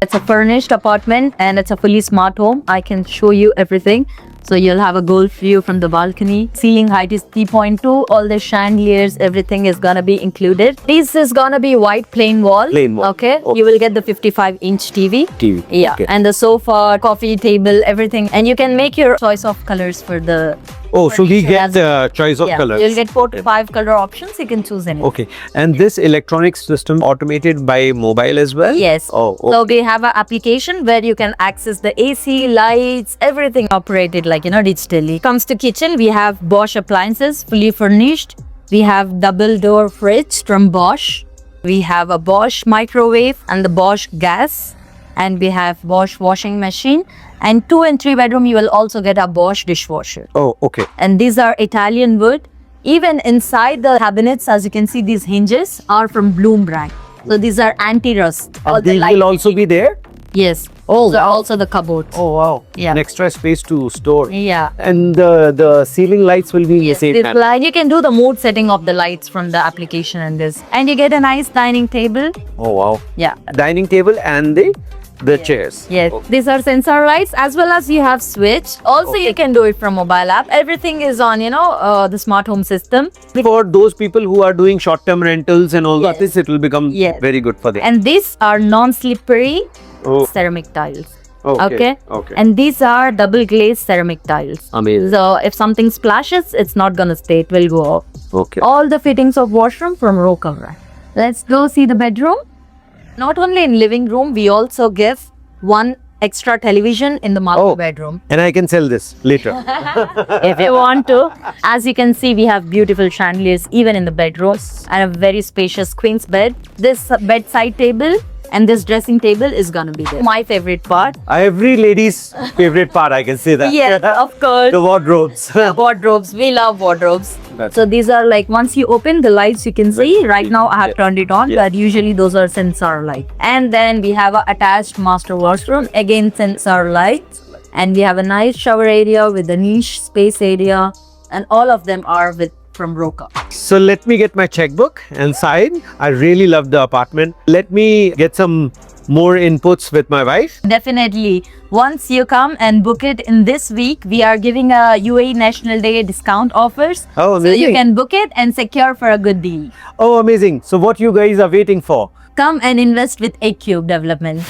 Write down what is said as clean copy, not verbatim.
It's a furnished apartment and it's a fully smart home. I can show you everything. So you'll have a Gulf view from the balcony. Ceiling height is 3.2. All the chandeliers, everything is gonna be included. This is gonna be white plain wall. Plain wall. Okay. Okay. You will get the 55-inch TV. TV. Yeah. Okay. And the sofa, coffee table, everything. And you can make your choice of colors for the. Oh, so we furniture get as the choice of yeah. colors. You'll get 4 to 5 color options. You can choose any. Okay. And this electronic system automated by mobile as well? Yes. Oh, okay. So we have an application where you can access the AC, lights, everything operated like, digitally. Comes to kitchen, we have Bosch appliances, fully furnished. We have double door fridge from Bosch. We have a Bosch microwave and the Bosch gas. And we have Bosch washing machine. And 2 and 3 bedroom, you will also get a Bosch dishwasher. Oh, okay. And these are Italian wood. Even inside the cabinets, as you can see, these hinges are from Bloom brand. So these are anti-rust. All the These light- will also be there? Yes. So also the cupboards. Oh, wow. Yeah. An extra space to store. Yeah. And the ceiling lights will be Yes. the same This manner. light, you can do the mood setting of the lights from the application and this. And you get a nice dining table. Oh, wow. Yeah. Dining table and the chairs. Yes. Okay. These are sensor lights as well as you have switch. Also, you can do it from mobile app. Everything is on, the smart home system. For those people who are doing short-term rentals and all Yes. this, it will become Yes. very good for them. And these are non-slippery Oh. ceramic tiles. Okay. And these are double glazed ceramic tiles. Amazing. So if something splashes, it's not gonna stay. It will go off. Okay. All the fittings of washroom from Roca. Let's go see the bedroom. Not only in living room, we also give one extra television in the master Oh. bedroom. And I can sell this later. If you want to. As you can see, we have beautiful chandeliers even in the bedroom and a very spacious queen's bed. This bedside table and this dressing table is gonna be there. My favorite part. Every lady's favorite part, I can say that. Yes, of course. The wardrobes. Wardrobes. We love wardrobes. That's- So these are like once you open the lights, you can see. Right now I have Yes. turned it on, Yes. but usually those are sensor light. And then we have a attached master washroom, again sensor lights. And we have a nice shower area with a niche space area, and all of them are from Roca. So let me get my checkbook and sign. I really love the apartment. Let me get some more inputs with my wife. Definitely. Once you come and book it in this week, we are giving a UAE National Day discount offers. Oh, so you amazing. can book it and secure for a good deal. Oh, amazing. So what you guys are waiting for? Come and invest with A-Cube Development.